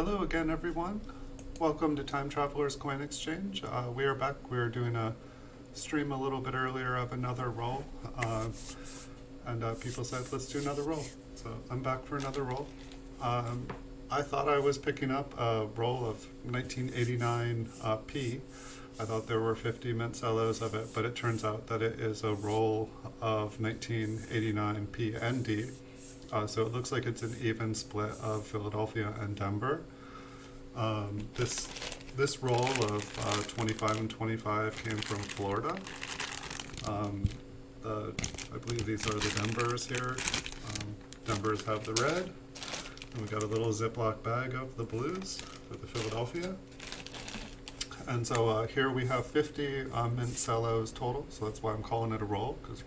Hello again, everyone. Welcome to Time Traveler's Coin Exchange. We are back. We were doing a stream a little bit earlier of another roll, and people said, let's do another roll. So I'm back for another roll. I thought I was picking up a roll of 1989 P. I thought there were 50 Mint Cellos of it, but it turns out that it is a roll of 1989 P and D. So it looks like it's an even split of Philadelphia and Denver. This roll of 25 and 25 came from Florida. I believe these are the Denvers here. Denvers have the red. And we got a little Ziploc bag of the blues for the Philadelphia. And so here we have 50 Mint Cellos total, so that's why I'm calling it a roll, because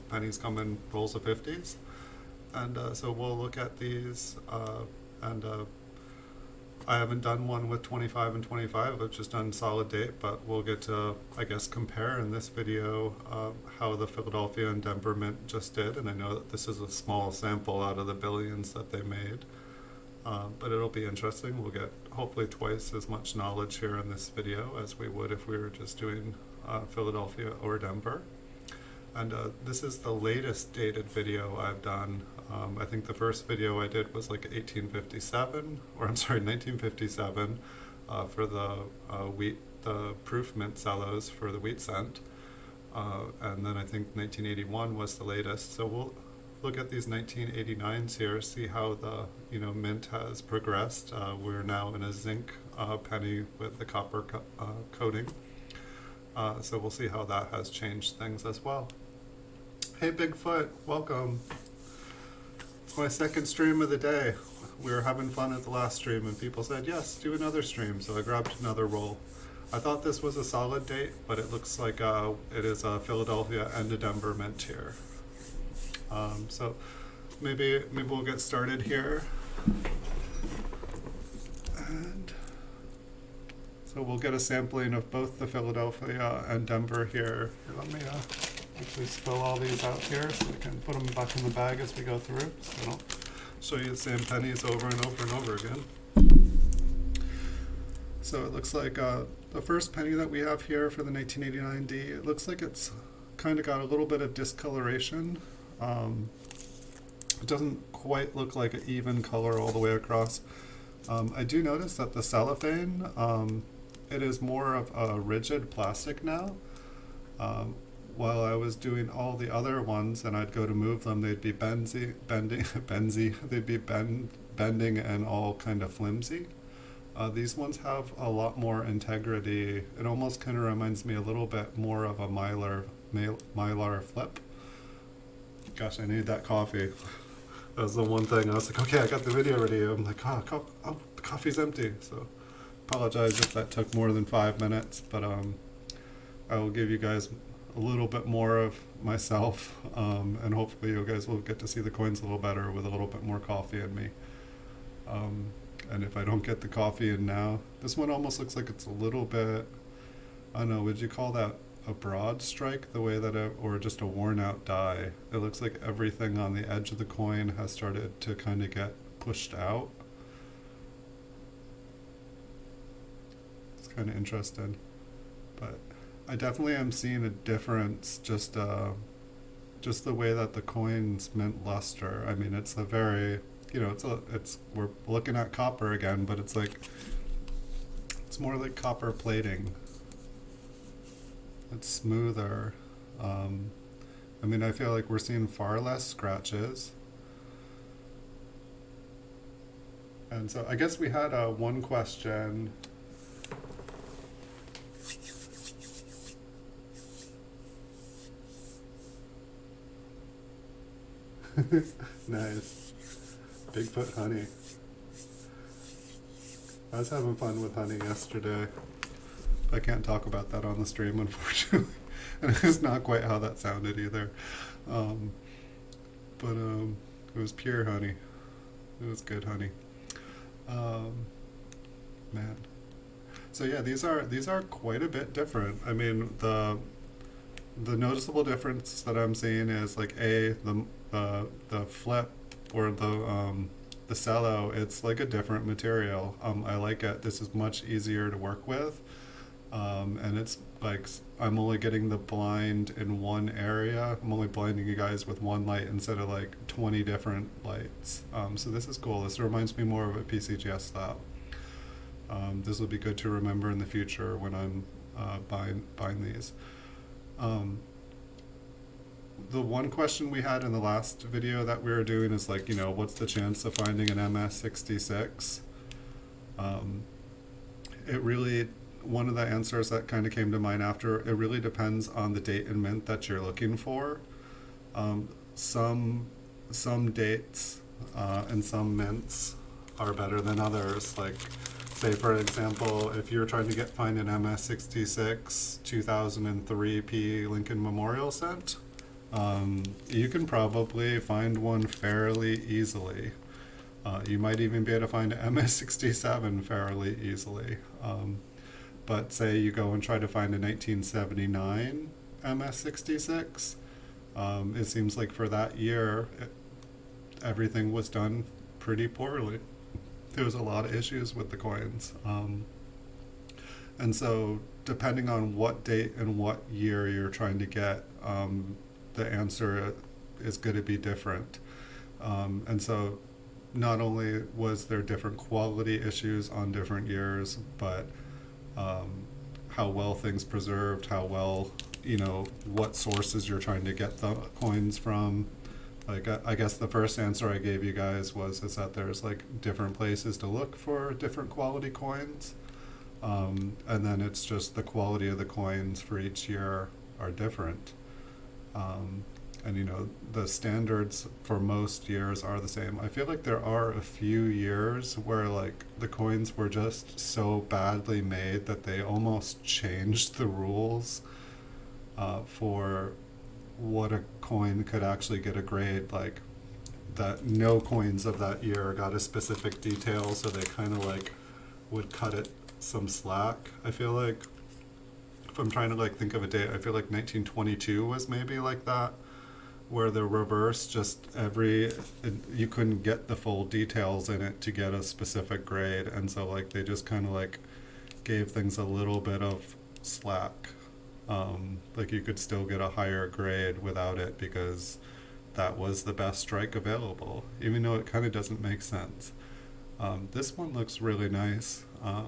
pennies come in rolls of 50s. And so we'll look at these, and I haven't done one with 25 and 25, I've just done solid date, but we'll get to, I guess, compare in this video how the Philadelphia and Denver Mint just did, and I know that this is a small sample out of the billions that they made, but it'll be interesting. We'll get hopefully twice as much knowledge here in this video as we would if we were just doing Philadelphia or Denver. And this is the latest dated video I've done. I think the first video I did was like 1957 for the proof Mint Cellos for the wheat cent. And then I think 1981 was the latest. So we'll look at these 1989s here, see how the mint has progressed. We're now in a zinc penny with the copper coating. So we'll see how that has changed things as well. Hey Bigfoot, welcome. It's my second stream of the day. We were having fun at the last stream and people said, yes, do another stream. So I grabbed another roll. I thought this was a solid date, but it looks like it is a Philadelphia and a Denver Mint here. So maybe we'll get started here. And so we'll get a sampling of both the Philadelphia and Denver here. Let me actually spill all these out here so we can put them back in the bag as we go through, so I don't show you the same pennies over and over and over again. So it looks like the first penny that we have here for the 1989D, it looks like it's kind of got a little bit of discoloration. It doesn't quite look like an even color all the way across. I do notice that the cellophane, it is more of a rigid plastic now. While I was doing all the other ones and I'd go to move them, they'd be bending and all kind of flimsy. These ones have a lot more integrity. It almost kind of reminds me a little bit more of a Mylar flip. Gosh, I need that coffee. That was the one thing. I was like, okay, I got the video ready. I'm like, oh, the coffee's empty. So apologize if that took more than 5 minutes, but I will give you guys a little bit more of myself, and hopefully you guys will get to see the coins a little better with a little bit more coffee in me. And if I don't get the coffee in now, this one almost looks like it's a little bit, I don't know, would you call that a broad strike, the way that or just a worn out die? It looks like everything on the edge of the coin has started to kind of get pushed out. It's kind of interesting, but I definitely am seeing a difference, just the way that the coins mint luster. I mean, it's a very, we're looking at copper again, but it's more like copper plating. It's smoother. I mean, I feel like we're seeing far less scratches. And so I guess we had one question. Nice. Bigfoot honey. I was having fun with honey yesterday. I can't talk about that on the stream, unfortunately. And it's not quite how that sounded either. But it was pure honey. It was good honey. Man. So yeah, these are quite a bit different. I mean, the noticeable difference that I'm seeing is like the flip or the cello, it's like a different material. I like it. This is much easier to work with. And it's like I'm only getting the blind in one area. I'm only blinding you guys with one light instead of like 20 different lights. So this is cool. This reminds me more of a PCGS style. This will be good to remember in the future when I'm buying these. The one question we had in the last video that we were doing is like, what's the chance of finding an MS-66? It really, one of the answers that kind of came to mind after, it really depends on the date and mint that you're looking for. Some dates and some mints are better than others. Like, say for example, if you're trying to find an MS-66 2003 P Lincoln Memorial cent, you can probably find one fairly easily. You might even be able to find an MS-67 fairly easily. But say you go and try to find a 1979 MS-66, it seems like for that year, everything was done pretty poorly. There was a lot of issues with the coins. And so depending on what date and what year you're trying to get, the answer is going to be different. And so not only was there different quality issues on different years, but how well things preserved, how well, what sources you're trying to get the coins from. Like, I guess the first answer I gave you guys is that there's like different places to look for different quality coins. And then it's just the quality of the coins for each year are different. And the standards for most years are the same. I feel like there are a few years where like the coins were just so badly made that they almost changed the rules for what a coin could actually get a grade. Like that no coins of that year got a specific detail, so they kind of like would cut it some slack. I feel like if I'm trying to like think of a date, I feel like 1922 was maybe like that, where the reverse just you couldn't get the full details in it to get a specific grade, and so like they just kind of like gave things a little bit of slack. Like you could still get a higher grade without it because that was the best strike available, even though it kind of doesn't make sense. This one looks really nice. I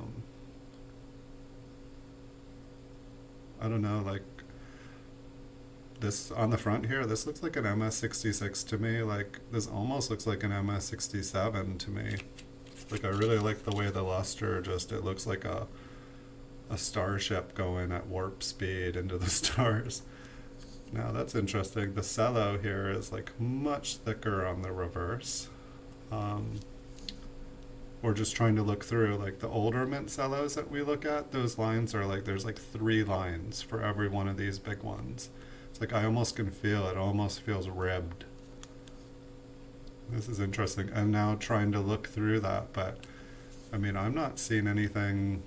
don't know, like this on the front here, this looks like an MS-66 to me. Like this almost looks like an MS-67 to me. Like I really like the way the luster it looks like a starship going at warp speed into the stars. Now that's interesting. The cello here is like much thicker on the reverse. We're just trying to look through like the older mint cellos that we look at. Those lines are like, there's like 3 lines for every one of these big ones. It's like I almost can feel it. It almost feels ribbed. This is interesting. And now trying to look through that, but I mean, I'm not seeing anything.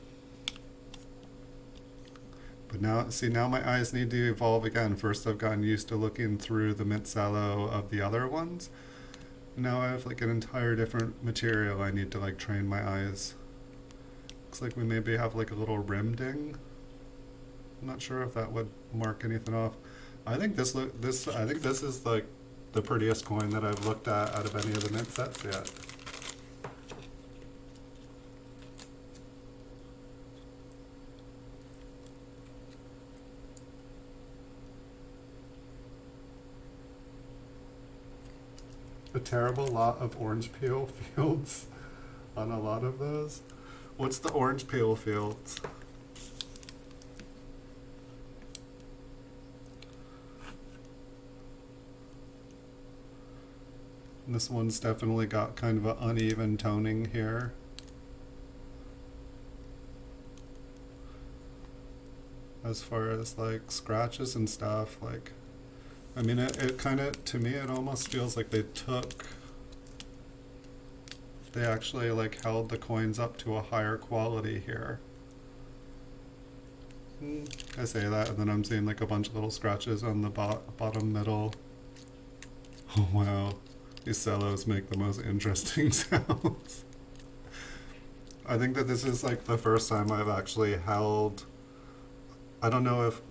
But now my eyes need to evolve again. First I've gotten used to looking through the Mint Cello of the other ones. Now I have like an entire different material I need to like train my eyes. Looks like we maybe have like a little rim ding. I'm not sure if that would mark anything off. I think this is like the prettiest coin that I've looked at out of any of the mint sets yet. A terrible lot of orange peel fields on a lot of those. What's the orange peel fields? And this one's definitely got kind of an uneven toning here. As far as like scratches and stuff, like I mean, it kind of, to me, it almost feels like they actually like held the coins up to a higher quality here. I say that, and then I'm seeing like a bunch of little scratches on the bottom middle. Oh wow, These cellos make the most interesting sounds. I think that this is like the first time I've actually held, I don't know if,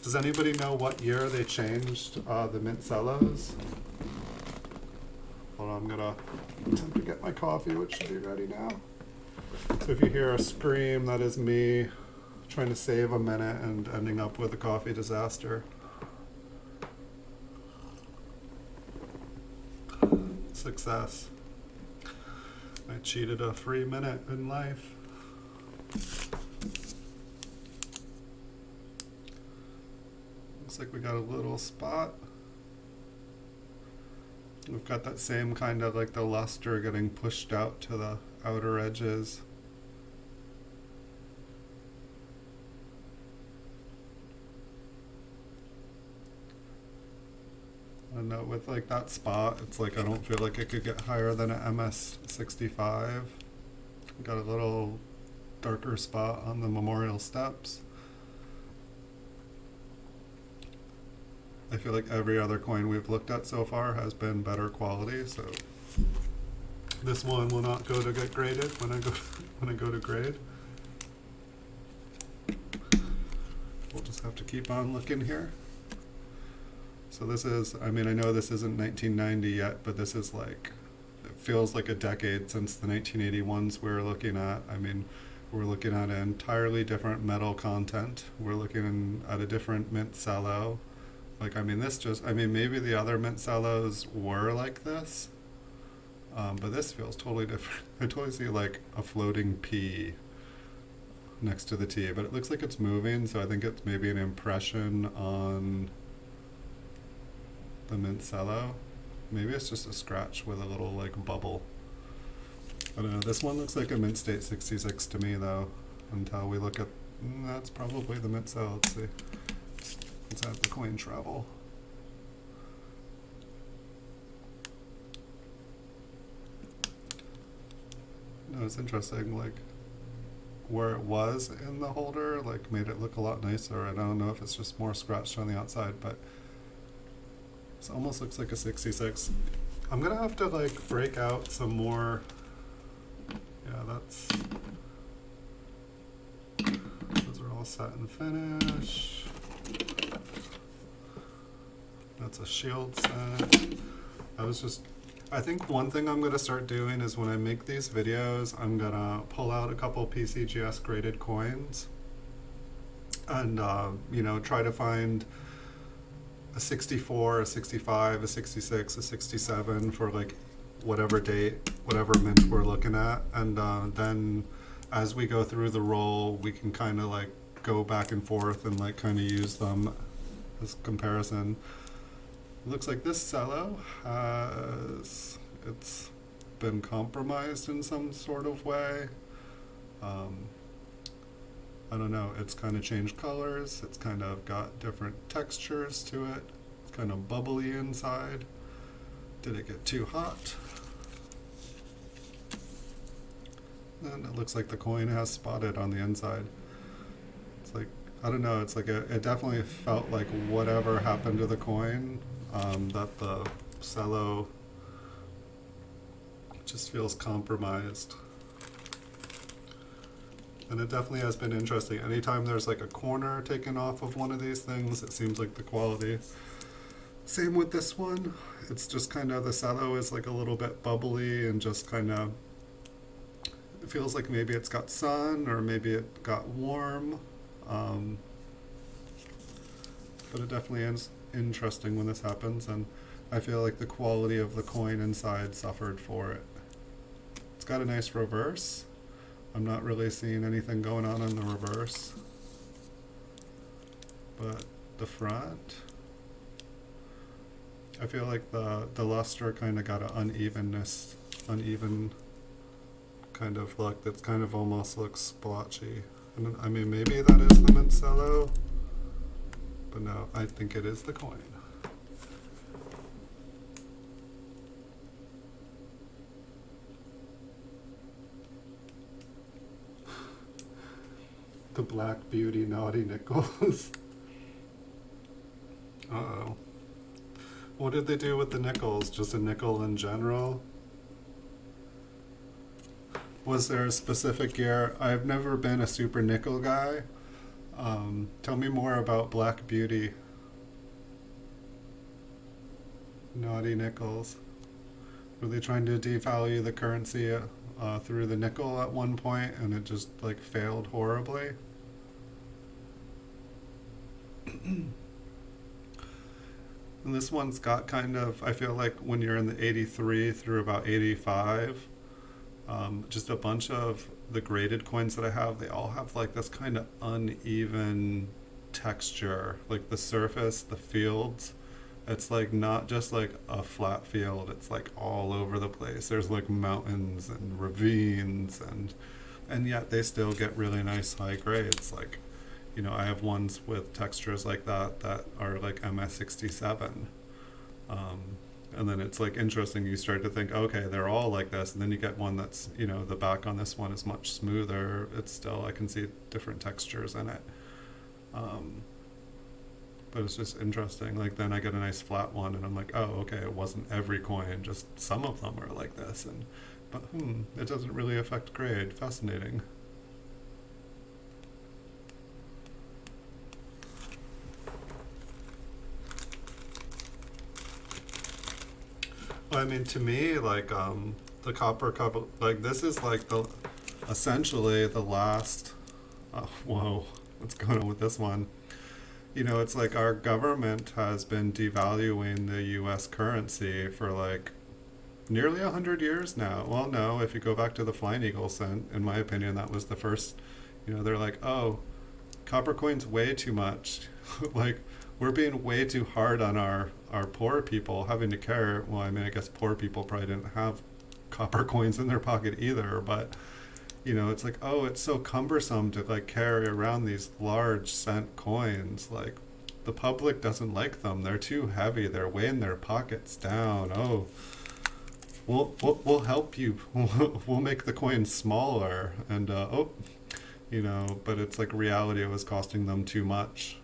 does anybody know what year they changed the Mint Cellos? Hold on, I'm gonna attempt to get my coffee, which should be ready now. So if you hear a scream, that is me trying to save a minute and ending up with a coffee disaster. Success. I cheated a free minute in life. Looks like we got a little spot. We've got that same kind of like the luster getting pushed out to the outer edges. And with like that spot, it's like I don't feel like it could get higher than an MS65. Got a little darker spot on the memorial steps. I feel like every other coin we've looked at so far has been better quality, so this one will not go to get graded when I go to grade. We'll just have to keep on looking here. So this is, I mean, I know this isn't 1990 yet, but this is like, it feels like a decade since the 1981s we're looking at. I mean, we're looking at an entirely different metal content. We're looking at a different Mint Cello. Like, I mean, this just, I mean, maybe the other Mint Cellos were like this, but this feels totally different. I totally see like a floating P next to the T, but it looks like it's moving, so I think it's maybe an impression on the Mint Cello. Maybe it's just a scratch with a little like bubble. I don't know, this one looks like a Mint State 66 to me though, until we look at, that's probably the Mint Cello. Let's see. Let's have the coin travel. No, it's interesting, like where it was in the holder, like made it look a lot nicer. I don't know if it's just more scratched on the outside, but this almost looks like a 66. I'm gonna have to like break out some more. Yeah, those are all set and finish. That's a shield set. I think one thing I'm gonna start doing is when I make these videos, I'm gonna pull out a couple PCGS graded coins and you know, try to find a 64, a 65, a 66, a 67 for like whatever date, whatever mint we're looking at, and then as we go through the roll, we can kind of like go back and forth and like kind of use them as comparison. It looks like this cello has, it's been compromised in some sort of way. I don't know, it's kind of changed colors, it's kind of got different textures to it, it's kind of bubbly inside. Did it get too hot? And it looks like the coin has spotted on the inside. It's like, I don't know, it's like it definitely felt like whatever happened to the coin, that the cello just feels compromised. And it definitely has been interesting. Anytime there's like a corner taken off of one of these things, it seems like the quality. Same with this one. It's just kind of, the cello is like a little bit bubbly and just kind of, it feels like maybe it's got sun or maybe it got warm. But it definitely is interesting when this happens, and I feel like the quality of the coin inside suffered for it. It's got a nice reverse. I'm not really seeing anything going on in the reverse, but the front, I feel like the luster kind of got an uneven kind of look that's kind of almost looks splotchy. And I mean, maybe that is the Mint Cello, but no, I think it is the coin. The Black Beauty Naughty Nickels. Uh-oh. What did they do with the nickels? Just a nickel in general? Was there a specific year? I've never been a super nickel guy. Tell me more about Black Beauty. Naughty nickels. Were they trying to devalue the currency through the nickel at one point and it just like failed horribly? And this one's got kind of, I feel like when you're in the 83 through about 85, just a bunch of the graded coins that I have, they all have like this kind of uneven texture. Like the surface, the fields, it's like not just like a flat field, it's like all over the place. There's like mountains and ravines and yet they still get really nice high grades. Like, you know, I have ones with textures like that that are like MS67. Um, and then it's like interesting, you start to think, okay, they're all like this. And then you get one that's, you know, the back on this one is much smoother. It's still, I can see different textures in it. But it's just interesting. Like then I get a nice flat one and I'm like, oh, okay, it wasn't every coin, just some of them are like this. But it doesn't really affect grade. Fascinating. Well, I mean, to me, like the copper cup, like this is like the essentially the last. Oh, whoa, what's going on with this one? You know, it's like our government has been devaluing the U.S. currency for like nearly 100 years now. Well, no, if you go back to the Flying Eagle cent, in my opinion, that was the first. You know, they're like, oh, copper coins way too much. Like we're being way too hard on our poor people having to carry. Well, I mean, I guess poor people probably didn't have copper coins in their pocket either, but you know, it's like, oh, it's so cumbersome to like carry around these large cent coins. Like the public doesn't like them. They're too heavy. They're weighing their pockets down. Oh, we'll help you. We'll make the coins smaller. And oh, you know, but it's like reality. It was costing them too much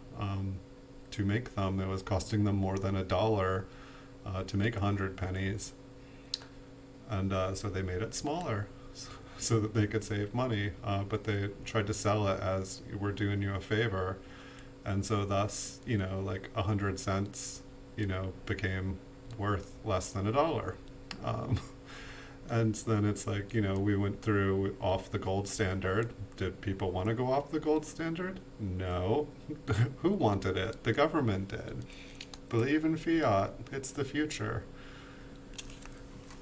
to make them. It was costing them more than $1 to make 100 pennies, and so they made it smaller so that they could save money. But they tried to sell it as we're doing you a favor, and so thus, you know, like 100 cents, you know, became worth less than $1. Um, And then it's like, you know, we went through off the gold standard. Did people want to go off the gold standard? No. Who wanted it? The government did. Believe in fiat. It's the future.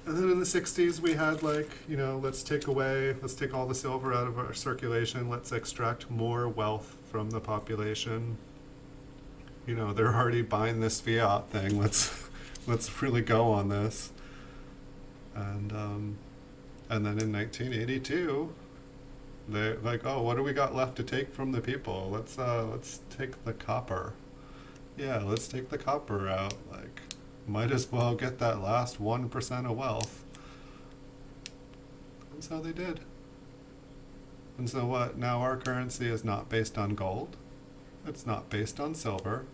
And then in the 60s, we had like, you know, let's take all the silver out of our circulation. Let's extract more wealth from the population. You know, they're already buying this fiat thing. Let's really go on this. And then in 1982, they're like, oh, what do we got left to take from the people? Let's take the copper. Yeah, let's take the copper out. Like, might as well get that last 1% of wealth. And so they did. And so what? Now our currency is not based on gold. It's not based on silver.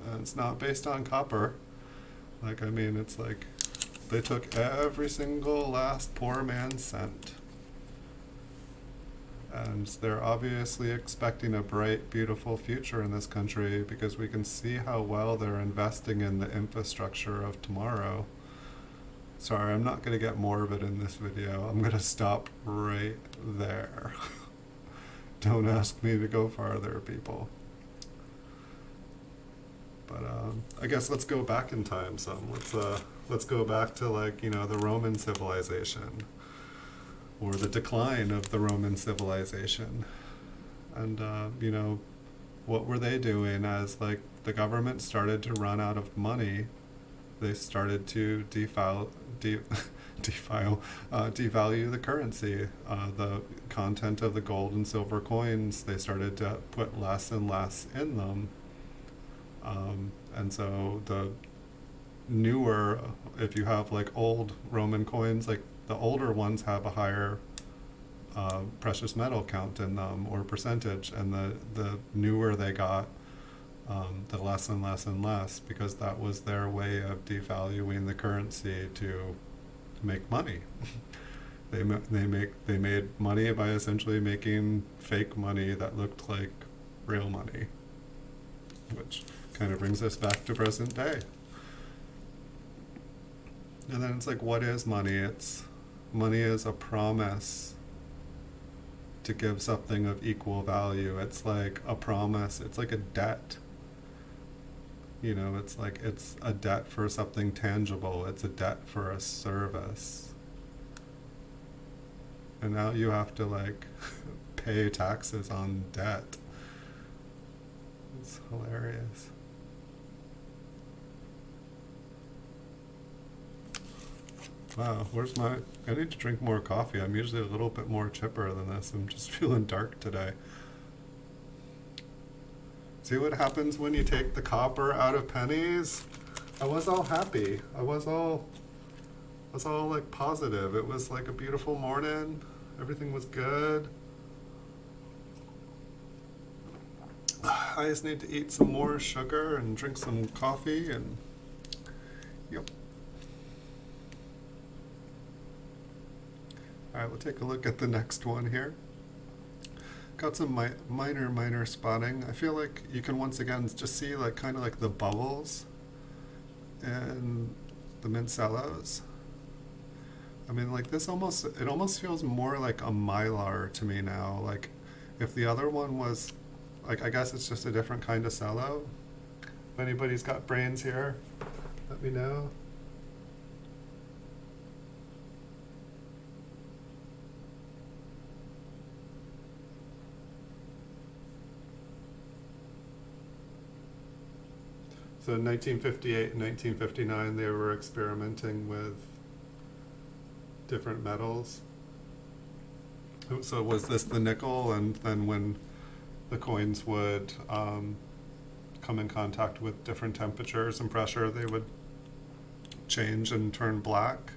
And it's not based on copper. Like, I mean, it's like they took every single last poor man's cent. And they're obviously expecting a bright, beautiful future in this country because we can see how well they're investing in the infrastructure of tomorrow. Sorry, I'm not going to get morbid in this video. I'm going to stop right there. Don't ask me to go farther, people. But I guess let's go back in time some. Let's go back to, like, you know, the Roman civilization, or the decline of the Roman civilization. And you know, what were they doing as, like, the government started to run out of money? They started to devalue the currency. The content of the gold and silver coins, they started to put less and less in them. And so the newer, if you have like old Roman coins, like the older ones have a higher precious metal count in them or percentage, and the newer they got, the less and less and less, because that was their way of devaluing the currency to make money. They made money by essentially making fake money that looked like real money, which kind of brings us back to present day. And then it's like, what is money? Money is a promise to give something of equal value. It's like a promise. It's like a debt. It's like it's a debt for something tangible. It's a debt for a service. And now you have to like pay taxes on debt. It's hilarious. Wow, I need to drink more coffee. I'm usually a little bit more chipper than this. I'm just feeling dark today. See what happens when you take the copper out of pennies? I was all happy. I was all like positive. It was like a beautiful morning. Everything was good. I just need to eat some more sugar and drink some coffee and yep. All right, we'll take a look at the next one here. Got some minor spotting. I feel like you can once again just see like kind of like the bubbles and the Mint Cellos. I mean, like it almost feels more like a Mylar to me now. Like if the other one was, like, I guess it's just a different kind of cello. If anybody's got brains here, let me know. So in 1958 and 1959, they were experimenting with different metals. So was this the nickel? And then when the coins would come in contact with different temperatures and pressure, they would change and turn black.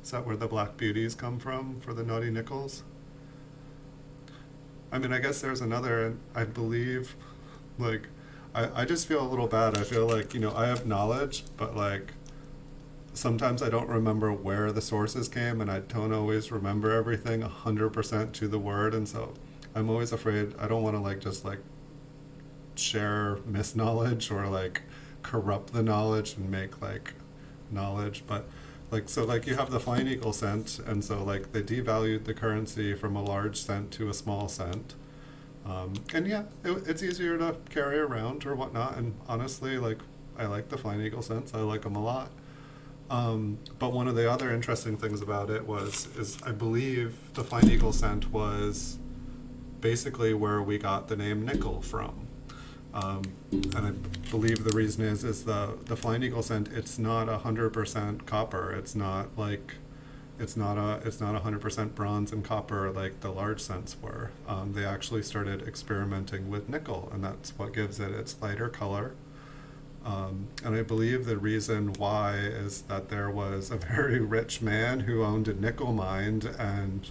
Is that where the black beauties come from for the naughty nickels? I mean, I guess there's another, I believe, like, I just feel a little bad. I feel like, I have knowledge, but like sometimes I don't remember where the sources came, and I don't always remember everything 100% to the word, and so I'm always afraid I don't want to like just like share misknowledge or like corrupt the knowledge and make like knowledge. But like, so like you have the flying eagle cent, and so like they devalued the currency from a large cent to a small cent. And yeah, it's easier to carry around or whatnot. And honestly, like, I like the flying eagle cents. I like them a lot. But one of the other interesting things about it is I believe the flying eagle cent was basically where we got the name nickel from. And I believe the reason is the flying eagle cent, it's not 100% copper. It's not 100% bronze and copper like the large cents were. They actually started experimenting with nickel, and that's what gives it its lighter color. And I believe the reason why is that there was a very rich man who owned a nickel mine, and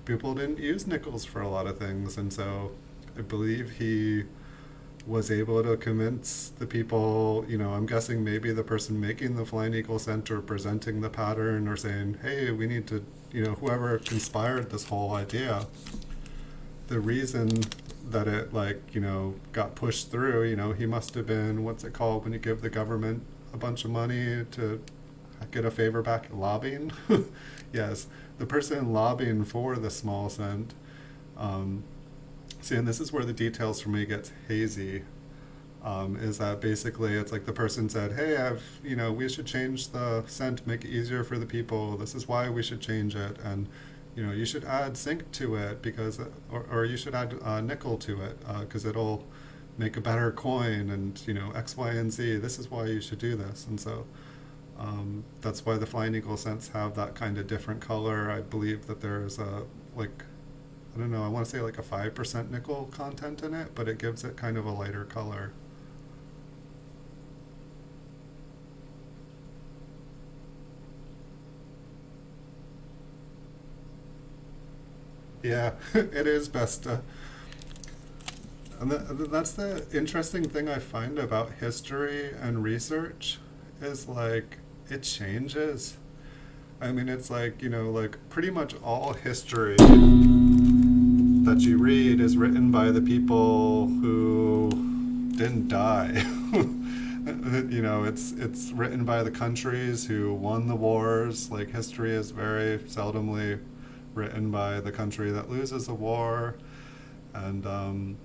people didn't use nickels for a lot of things, and so I believe he was able to convince the people, I'm guessing maybe the person making the flying eagle cent or presenting the pattern or saying, hey, we need to, whoever conspired this whole idea, the reason that it got pushed through, he must have been, what's it called when you give the government a bunch of money to get a favor back? Lobbying? Yes, the person lobbying for the small cent. See, and this is where the details for me gets hazy, is that basically it's like the person said, hey, we should change the cent, make it easier for the people. This is why we should change it. And, you should add zinc to it because, or you should add nickel to it because it'll make a better coin and, X, Y, and Z. This is why you should do this. And so that's why the flying eagle cents have that kind of different color. I believe that there's I don't know, I want to say like a 5% nickel content in it, but it gives it kind of a lighter color. Yeah, it is best to And that's the interesting thing I find about history and research is like it changes. I mean, it's like, like pretty much all history that you read is written by the people who didn't die. It's written by the countries who won the wars. Like history is very seldomly written by the country that loses a war, and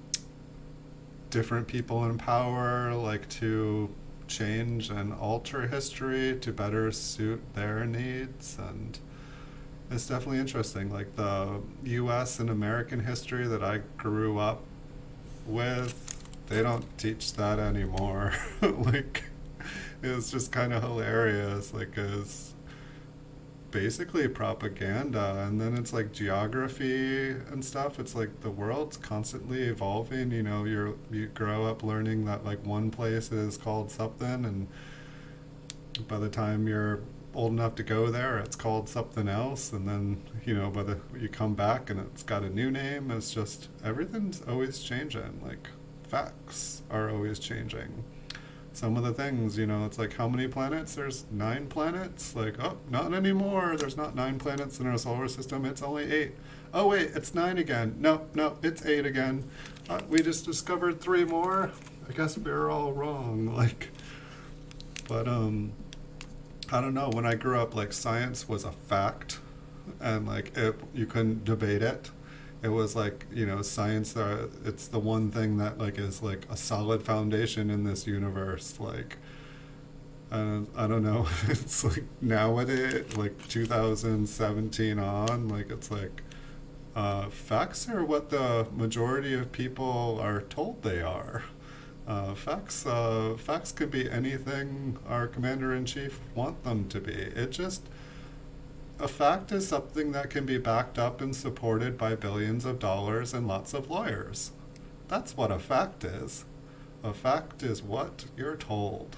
different people in power like to change and alter history to better suit their needs. And it's definitely interesting. Like the US and American history that I grew up with, they don't teach that anymore. Like, it was just kind of hilarious. Like, it's basically propaganda. And then it's like geography and stuff. It's like the world's constantly evolving. You grow up learning that like one place is called something, and by the time you're old enough to go there, it's called something else. And then, you come back and it's got a new name. It's just everything's always changing. Like, facts are always changing. Some of the things, it's like, how many planets? There's 9 planets. Like, oh, not anymore. There's not 9 planets in our solar system. It's only 8. Oh, wait, it's 9 again. No, it's 8 again. We just discovered 3 more. I guess we're all wrong. Like, but, I don't know. When I grew up, like, science was a fact, and, like, you couldn't debate it. It was like, science, it's the one thing that like is like a solid foundation in this universe. Like, I don't know. It's like nowadays, like 2017 on, like it's like facts are what the majority of people are told they are. Facts could be anything our commander-in-chief want them to be. A fact is something that can be backed up and supported by billions of dollars and lots of lawyers. That's what a fact is. A fact is what you're told.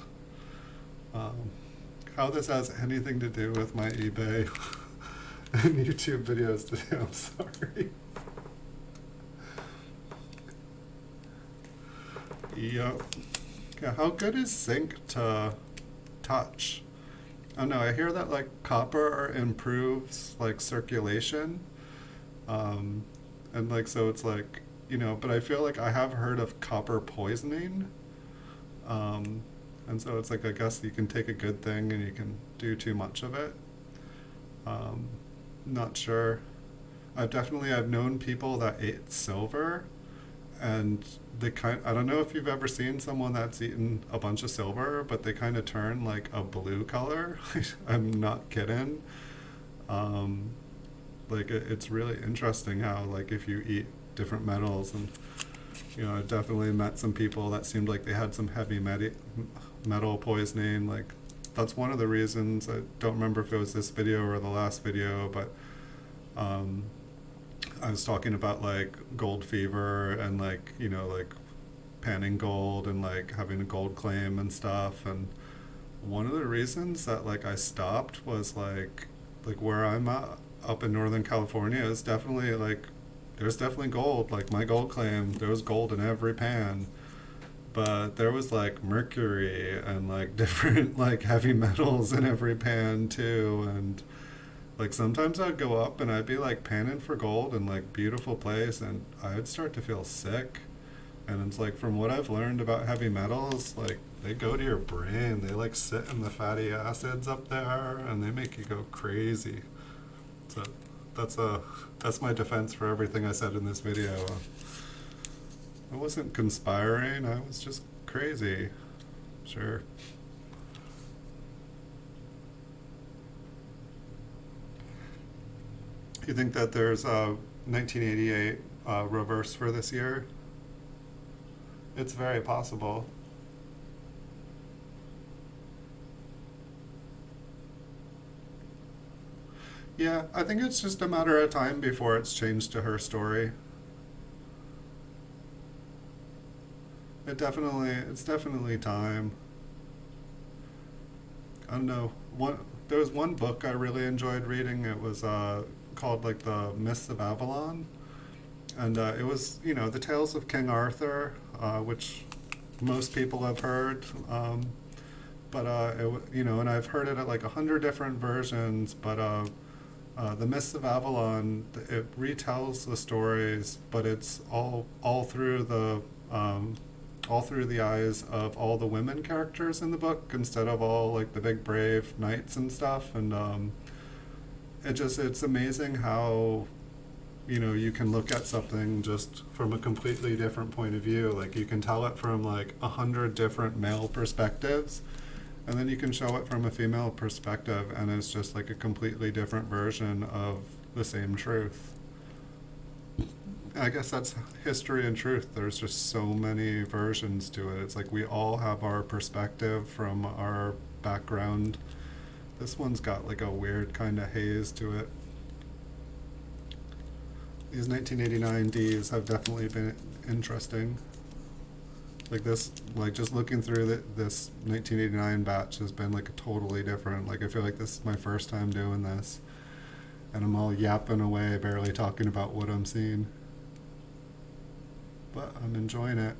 How this has anything to do with my eBay and YouTube videos today, I'm sorry. Yep. Yeah, how good is zinc to touch? I don't know, I hear that like copper improves like circulation. And like, so it's like, but I feel like I have heard of copper poisoning. And so it's like, I guess you can take a good thing and you can do too much of it. Not sure. I've known people that ate silver, and I don't know if you've ever seen someone that's eaten a bunch of silver, but they kind of turn like a blue color. I'm not kidding. Like it's really interesting how like if you eat different metals, and I've definitely met some people that seemed like they had some heavy metal poisoning. Like that's one of the reasons. I don't remember if it was this video or the last video, but I was talking about like gold fever and like like panning gold and like having a gold claim and stuff. And one of the reasons that like I stopped was like where I'm at, up in Northern California, is definitely like there's definitely gold. Like my gold claim, there was gold in every pan, but there was like mercury and like different like heavy metals in every pan too. And like sometimes I'd go up and I'd be like panning for gold in like beautiful place, and I'd start to feel sick. And it's like, from what I've learned about heavy metals, like they go to your brain. They like sit in the fatty acids up there, and they make you go crazy. So that's my defense for everything I said in this video. I wasn't conspiring. I was just crazy. Sure. You think that there's a 1988 reverse for this year? It's very possible. Yeah, I think it's just a matter of time before it's changed to her story. It's definitely time. I don't know. There was one book I really enjoyed reading. It was called like The Myths of Avalon, And it was, the Tales of King Arthur, which most people have heard. But and I've heard it at like 100 different versions. But the Mists of Avalon, it retells the stories, but it's all through the eyes of all the women characters in the book instead of all like the big brave knights and stuff. And it's amazing how you can look at something just from a completely different point of view. Like you can tell it from like 100 different male perspectives, and then you can show it from a female perspective, and it's just like a completely different version of the same truth. I guess that's history and truth. There's just so many versions to it. It's like we all have our perspective from our background. This one's got like a weird kind of haze to it. These 1989 Ds have definitely been interesting. Like this, like just looking through this 1989 batch has been like a totally different. Like I feel like this is my first time doing this, and I'm all yapping away, barely talking about what I'm seeing. But I'm enjoying it,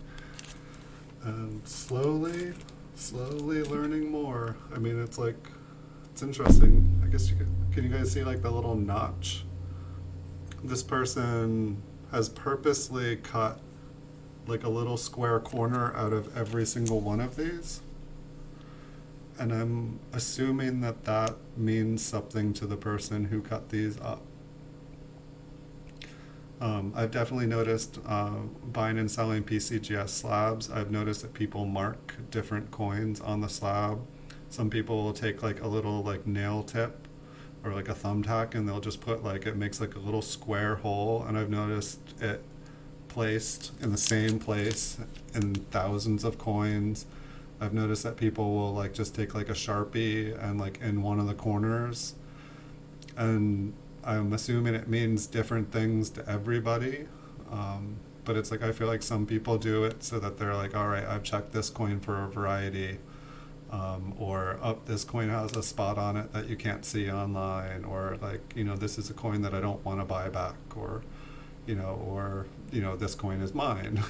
and slowly learning more. I mean, it's interesting. I guess can you guys see like the little notch? This person has purposely cut like a little square corner out of every single one of these. And I'm assuming that means something to the person who cut these up. I've definitely noticed buying and selling PCGS slabs, I've noticed that people mark different coins on the slab. Some people will take like a little like nail tip or like a thumbtack, and they'll just put like, it makes like a little square hole, and I've noticed it placed in the same place in thousands of coins. I've noticed that people will like just take like a Sharpie and like in one of the corners, and I'm assuming it means different things to everybody. But it's like I feel like some people do it so that they're like, all right, I've checked this coin for a variety, or this coin has a spot on it that you can't see online, or like this is a coin that I don't want to buy back, or this coin is mine.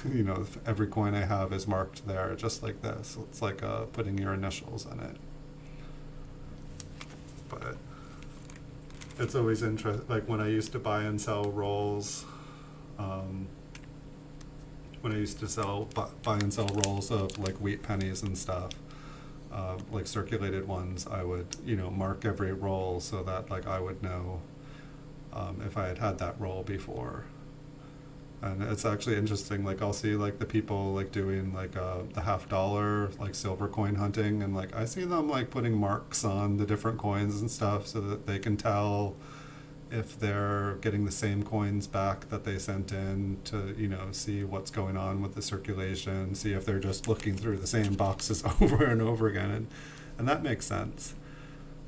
Every coin I have is marked there just like this. It's like putting your initials in it. But it's always interesting, like when I used to buy and sell rolls, when I used to buy and sell rolls of like wheat pennies and stuff, like circulated ones, I would mark every roll so that like I would know if I had that roll before. And it's actually interesting, like I'll see like the people like doing like the $50 like silver coin hunting, and like I see them like putting marks on the different coins and stuff so that they can tell if they're getting the same coins back that they sent in, to see what's going on with the circulation, see if they're just looking through the same boxes over and over again, and that makes sense.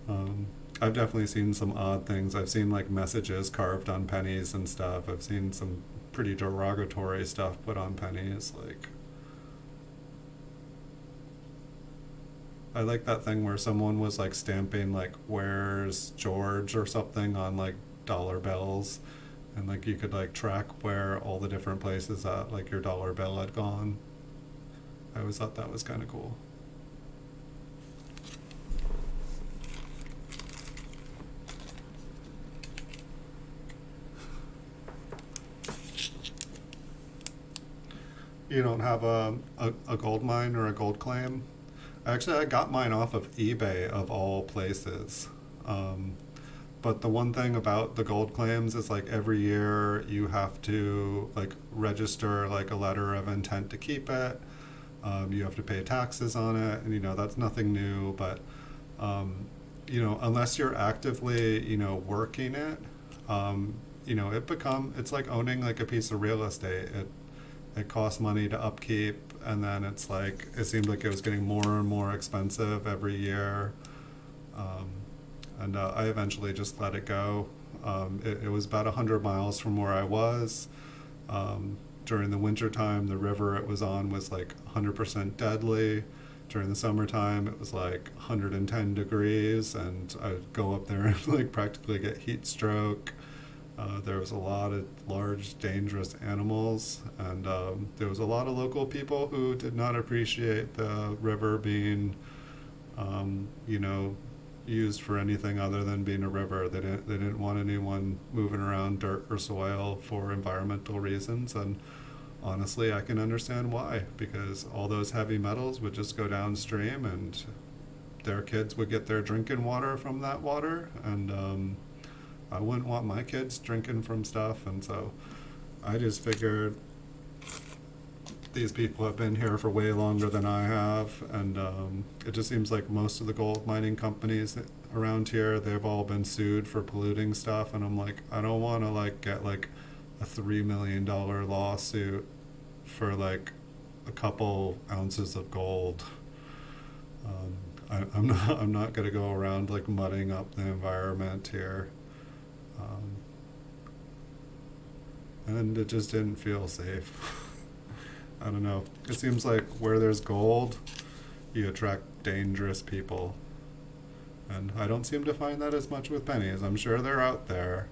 I've definitely seen some odd things. I've seen like messages carved on pennies and stuff. I've seen some pretty derogatory stuff put on pennies. Like I like that thing where someone was like stamping like "Where's George" or something on like dollar bills, and like you could like track where all the different places that like your dollar bill had gone. I always thought that was kind of cool. You don't have a gold mine or a gold claim? Actually, I got mine off of eBay of all places. But the one thing about the gold claims is like every year you have to like register like a letter of intent to keep it. You have to pay taxes on it, and that's nothing new. But unless you're actively working it, it's like owning like a piece of real estate. It costs money to upkeep, and then it's like it seemed like it was getting more and more expensive every year. And I eventually just let it go. It was about 100 miles from where I was. During the winter time, the river it was on was like 100% deadly. During the summertime, it was like 110 degrees, and I'd go up there and like practically get heat stroke. There was a lot of large, dangerous animals, and there was a lot of local people who did not appreciate the river being, you know, used for anything other than being a river. They didn't want anyone moving around dirt or soil for environmental reasons, and honestly, I can understand why, because all those heavy metals would just go downstream, and their kids would get their drinking water from that water, and I wouldn't want my kids drinking from stuff, and so I just figured these people have been here for way longer than I have, and it just seems like most of the gold mining companies around here, they've all been sued for polluting stuff, and I'm like, I don't want to like get like a $3 million lawsuit for like a couple ounces of gold. I'm not gonna go around like mudding up the environment here. Um, and it just didn't feel safe. I don't know. It seems like where there's gold, you attract dangerous people. And I don't seem to find that as much with pennies. I'm sure they're out there,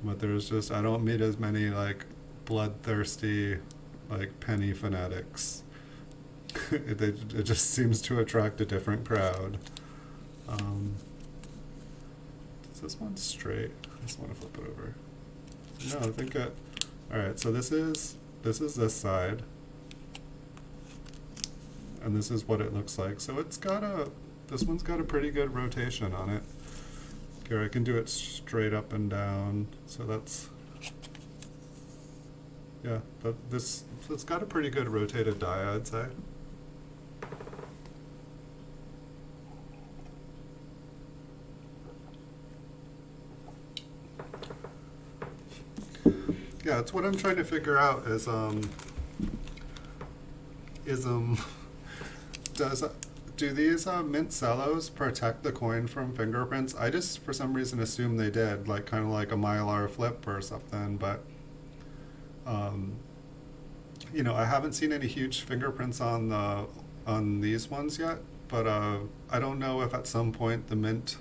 but there's just, I don't meet as many like bloodthirsty, like penny fanatics. It just seems to attract a different crowd. Is this one straight? I just want to flip it over. No, I think that. All right, so this is this side, and this is what it looks like. So it's got this one's got a pretty good rotation on it. Here, I can do it straight up and down. So that's, yeah, it's got a pretty good rotated die, I'd say. Yeah, it's what I'm trying to figure out is does do these Mint Cellos protect the coin from fingerprints? I just for some reason assume they did, like kind of like a Mylar flip or something, but you know, I haven't seen any huge fingerprints on these ones yet, but I don't know if at some point the Mint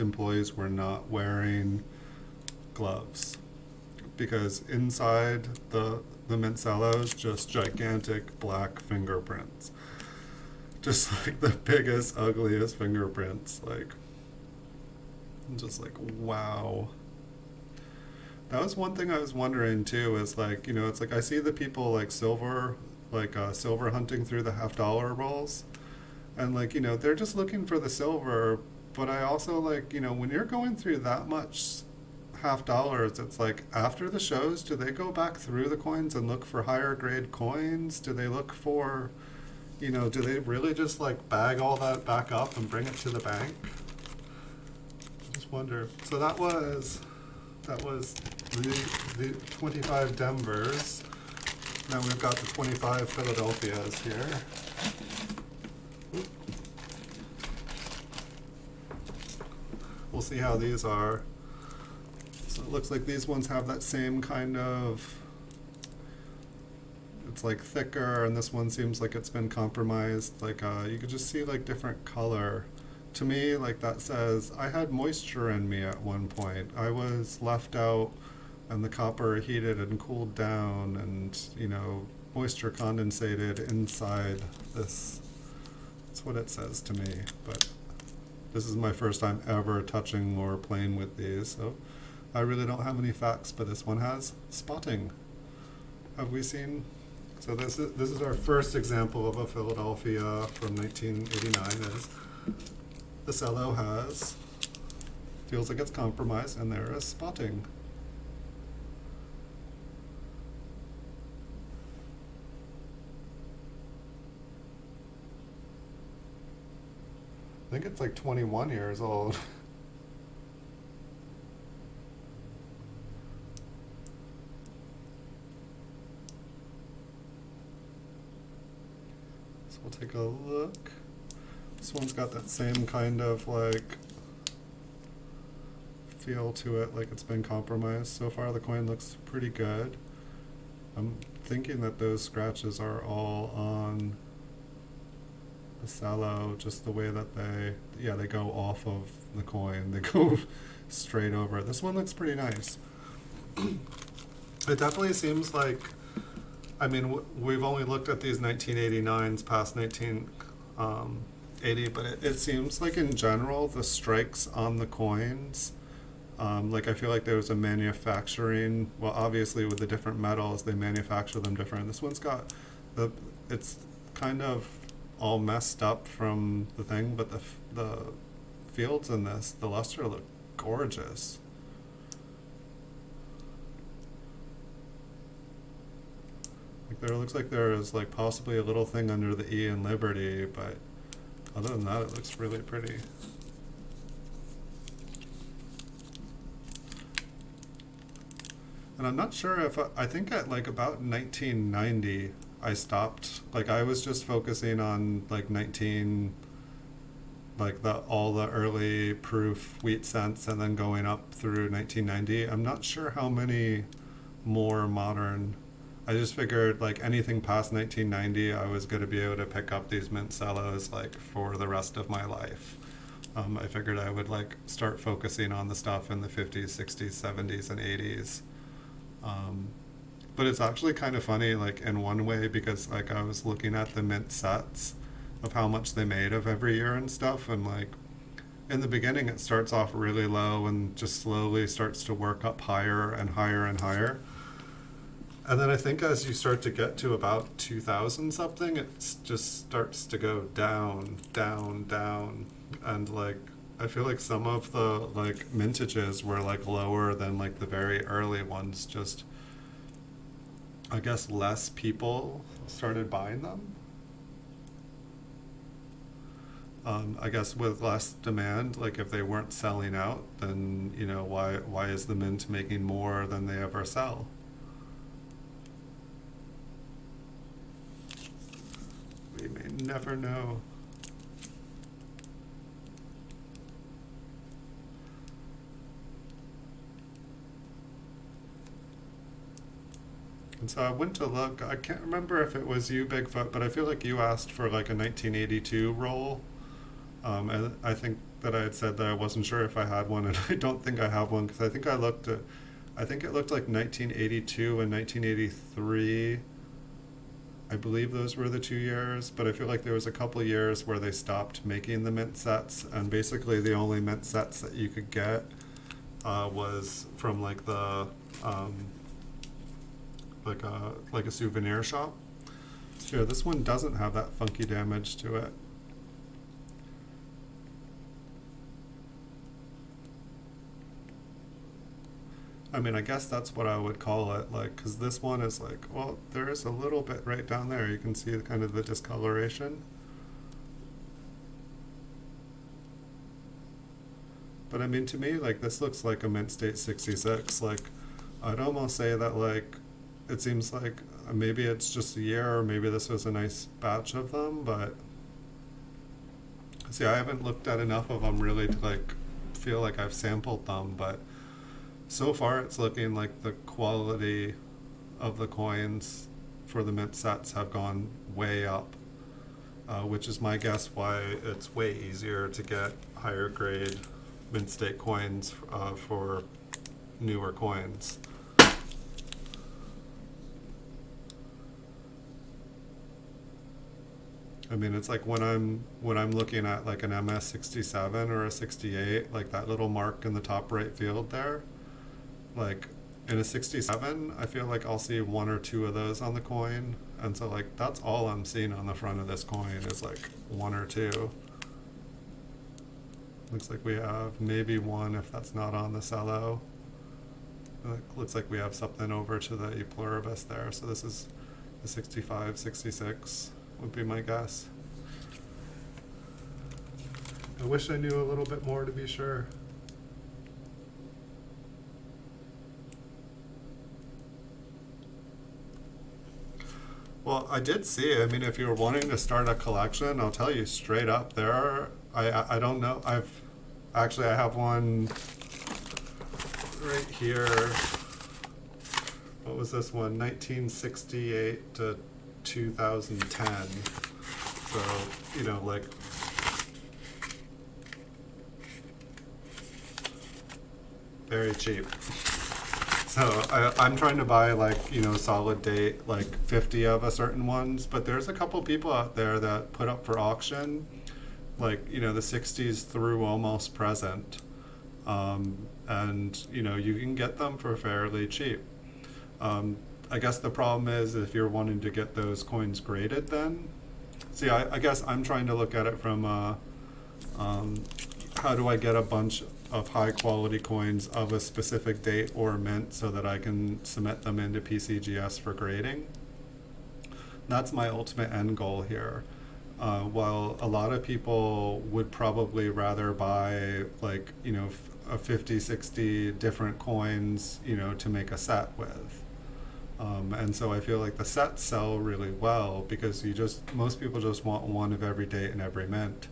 employees were not wearing gloves, because inside the Mint Cellos, just gigantic black fingerprints. Just like the biggest, ugliest fingerprints. Like, I'm just like, wow. That was one thing I was wondering too, is like, you know, it's like I see the people like silver hunting through the $50 rolls. And like, you know, they're just looking for the silver. But I also like, you know, when you're going through that much $50, it's like after the shows, do they go back through the coins and look for higher grade coins? Do they look for, you know, do they really just like bag all that back up and bring it to the bank? I just wonder. So that was the 25 Denvers. Now we've got the 25 Philadelphias here. Oop. We'll see how these are. So it looks like these ones have that same kind of, it's like thicker, and this one seems like it's been compromised. Like you could just see like different color. To me, like that says, I had moisture in me at one point. I was left out and the copper heated and cooled down, and, you know, moisture condensated inside this. That's what it says to me, but this is my first time ever touching or playing with these, so I really don't have any facts, but this one has spotting. Have we seen? So this is our first example of a Philadelphia from 1989. Is the cello feels like it's compromised, and there is spotting. I think it's like 21 years old. So we'll take a look. This one's got that same kind of like feel to it, like it's been compromised. So far the coin looks pretty good. I'm thinking that those scratches are all on The cello, just the way that they go off of the coin. They go straight over. This one looks pretty nice. It definitely seems like, I mean, we've only looked at these 1989s past 1980, but it seems like in general the strikes on the coins, like I feel like there was a manufacturing, well obviously with the different metals they manufacture them different. This one's got it's kind of all messed up from the thing, but the fields in this, the luster look gorgeous. Like there looks like there is like possibly a little thing under the E in Liberty, but other than that it looks really pretty. And I'm not sure if I think at like about 1990 I stopped, like I was just focusing on like all the early proof wheat cents and then going up through 1990. I'm not sure how many more modern. I just figured like anything past 1990 I was going to be able to pick up these Mint Cellos like for the rest of my life. I figured I would like start focusing on the stuff in the 50s, 60s, 70s, and 80s. But it's actually kind of funny, like in one way, because like I was looking at the mint sets of how much they made of every year and stuff, and like in the beginning it starts off really low and just slowly starts to work up higher and higher and higher. And then I think as you start to get to about 2000 something, it just starts to go down, down, down, and like I feel like some of the like mintages were like lower than like the very early ones, just I guess less people started buying them. I guess with less demand, like if they weren't selling out, then you know why is the mint making more than they ever sell? We may never know. And so I went to look. I can't remember if it was you, Bigfoot, but I feel like you asked for like a 1982 roll. And I think that I had said that I wasn't sure if I had one, and I don't think I have one because I think I looked at, I think it looked like 1982 and 1983. I believe those were the 2 years, but I feel like there was a couple of years where they stopped making the mint sets, and basically the only mint sets that you could get was from like the like a souvenir shop. So yeah, this one doesn't have that funky damage to it. I mean, I guess that's what I would call it, like, because this one is like, well, there is a little bit right down there. You can see kind of the discoloration. But I mean, to me, like, this looks like a Mint State 66. Like, I'd almost say that, like, it seems like maybe it's just a year, or maybe this was a nice batch of them, but see, I haven't looked at enough of them really to, like, feel like I've sampled them, but so far it's looking like the quality of the coins for the mint sets have gone way up, which is my guess why it's way easier to get higher grade Mint State coins for newer coins. I mean, it's like when I'm looking at like an MS 67 or a 68, like that little mark in the top right field there, like in a 67, I feel like I'll see one or two of those on the coin, and so like that's all I'm seeing on the front of this coin is like one or two. Looks like we have maybe one if that's not on the cello. It looks like we have something over to the E pluribus there, so this is the 65, 66 would be my guess. I wish I knew a little bit more to be sure. Well, I did see, I mean, if you're wanting to start a collection, I'll tell you straight up, there are, I don't know, I have one right here. What was this one? 1968 to 2010. So, you know, like, very cheap. So I'm trying to buy like, you know, solid date, like 50 of a certain ones, but there's a couple people out there that put up for auction, like, you know, the 60s through almost present. And, you know, you can get them for fairly cheap. I guess the problem is if you're wanting to get those coins graded then, see, I guess I'm trying to look at it from how do I get a bunch of high quality coins of a specific date or mint so that I can submit them into PCGS for grading. That's my ultimate end goal here. While a lot of people would probably rather buy like, you know, a 50, 60 different coins, you know, to make a set with. And so I feel like the sets sell really well because most people just want one of every date and every mint.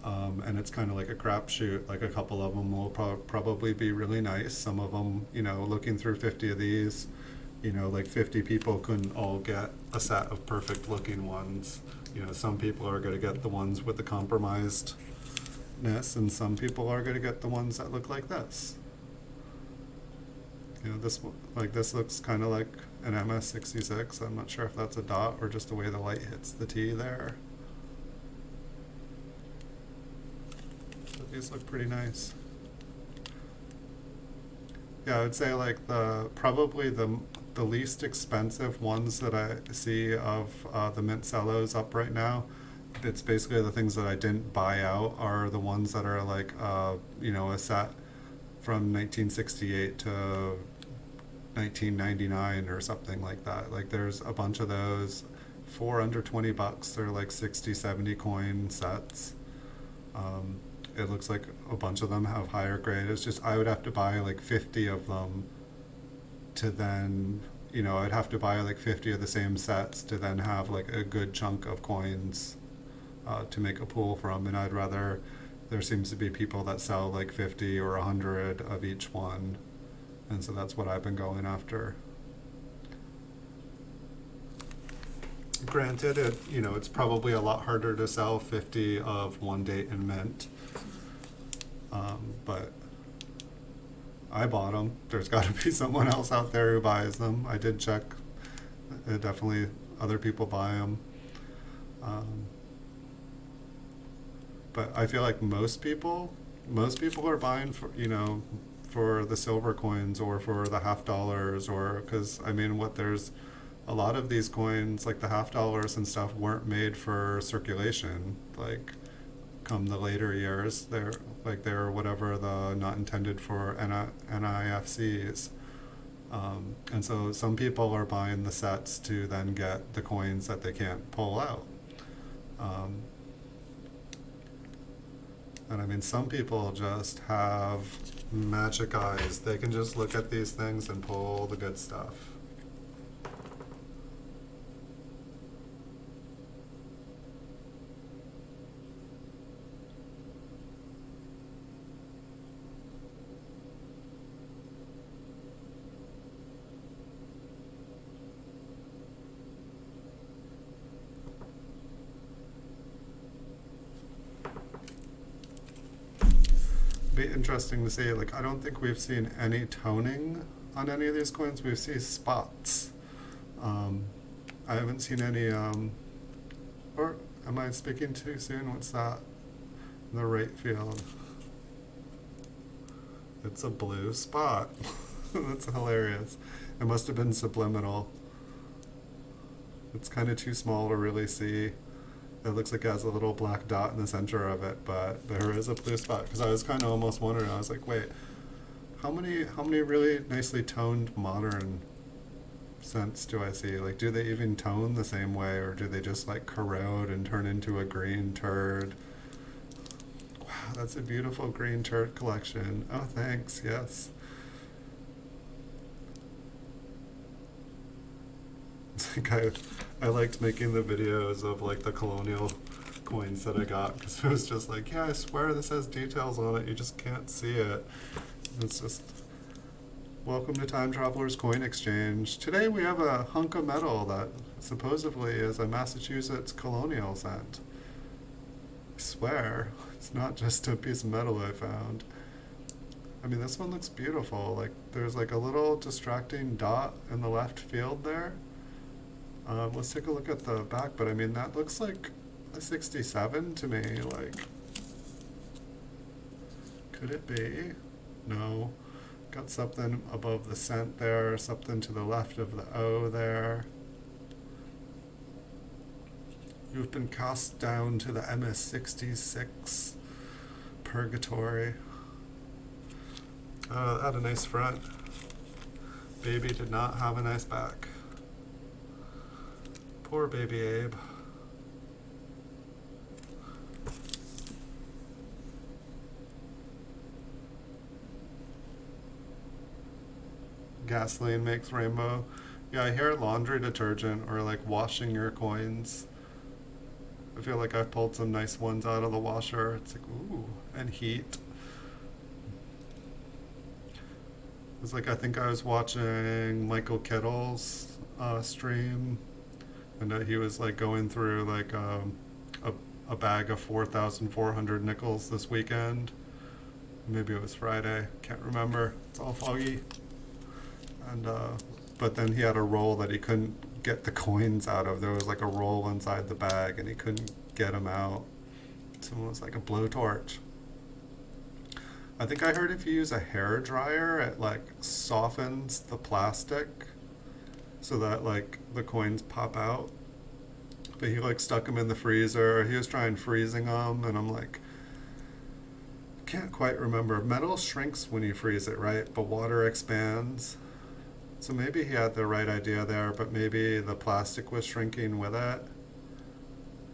And it's kind of like a crapshoot. Like a couple of them will probably be really nice. Some of them, you know, looking through 50 of these, you know, like 50 people couldn't all get a set of perfect looking ones. You know, some people are going to get the ones with the compromisedness, and some people are going to get the ones that look like this. You know, this looks kind of like an MS66. I'm not sure if that's a dot or just the way the light hits the T there. So these look pretty nice. Yeah, I would say like probably the least expensive ones that I see of the Mint Cellos up right now. It's basically the things that I didn't buy out are the ones that are like you know, a set from 1968 to 1999 or something like that. Like there's a bunch of those for under 20 bucks. They're like 60, 70 coin sets. It looks like a bunch of them have higher grade. It's just I would have to buy like 50 of them to then, you know, I'd have to buy like 50 of the same sets to then have like a good chunk of coins to make a pool from. And I'd rather, there seems to be people that sell like 50 or 100 of each one. And so that's what I've been going after. Granted, you know, it's probably a lot harder to sell 50 of one date and mint. But I bought them. There's got to be someone else out there who buys them. I did check. Definitely other people buy them. But I feel like most people are buying for, you know, for the silver coins or for the $50 or, because I mean, there's a lot of these coins, like the $50 and stuff, weren't made for circulation. Like, come the later years, they're whatever the not intended for NIFCs. And so some people are buying the sets to then get the coins that they can't pull out. And I mean, some people just have magic eyes. They can just look at these things and pull the good stuff. Be interesting to see. Like, I don't think we've seen any toning on any of these coins. We've seen spots. I haven't seen any or am I speaking too soon? What's that in the right field? It's a blue spot. That's hilarious. It must have been subliminal. It's kind of too small to really see. It looks like it has a little black dot in the center of it, but there is a blue spot. Because I was kind of almost wondering, I was like, wait, how many really nicely toned modern cents do I see? Like, do they even tone the same way, or do they just like corrode and turn into a green turd? Wow, that's a beautiful green turd collection. Oh, thanks, yes. Like I liked making the videos of like the colonial coins that I got because it was just like, yeah, I swear this has details on it. You just can't see it. It's just Welcome to Time Traveler's Coin Exchange. Today we have a hunk of metal that supposedly is a Massachusetts colonial cent. I swear, it's not just a piece of metal I found. I mean, this one looks beautiful. Like, there's like a little distracting dot in the left field there. Let's take a look at the back, but I mean, that looks like a 67 to me. Like, could it be? No. Got something above the cent there, something to the left of the O there. You've been cast down to the MS-66 purgatory. That had a nice front. Baby did not have a nice back. Poor baby Abe. Gasoline makes rainbow. Yeah, I hear laundry detergent or like washing your coins. I feel like I've pulled some nice ones out of the washer. It's like, ooh, and heat. It's like, I think I was watching Michael Kettle's stream, and he was like going through like a bag of 4,400 nickels this weekend. Maybe it was Friday, can't remember. It's all foggy. And but then he had a roll that he couldn't get the coins out of. There was like a roll inside the bag and he couldn't get them out. So it was like a blowtorch. I think I heard if you use a hair dryer, it like softens the plastic so that like the coins pop out. But he like stuck them in the freezer. He was trying freezing them, and I'm like, can't quite remember. Metal shrinks when you freeze it, right? But water expands. So maybe he had the right idea there, but maybe the plastic was shrinking with it.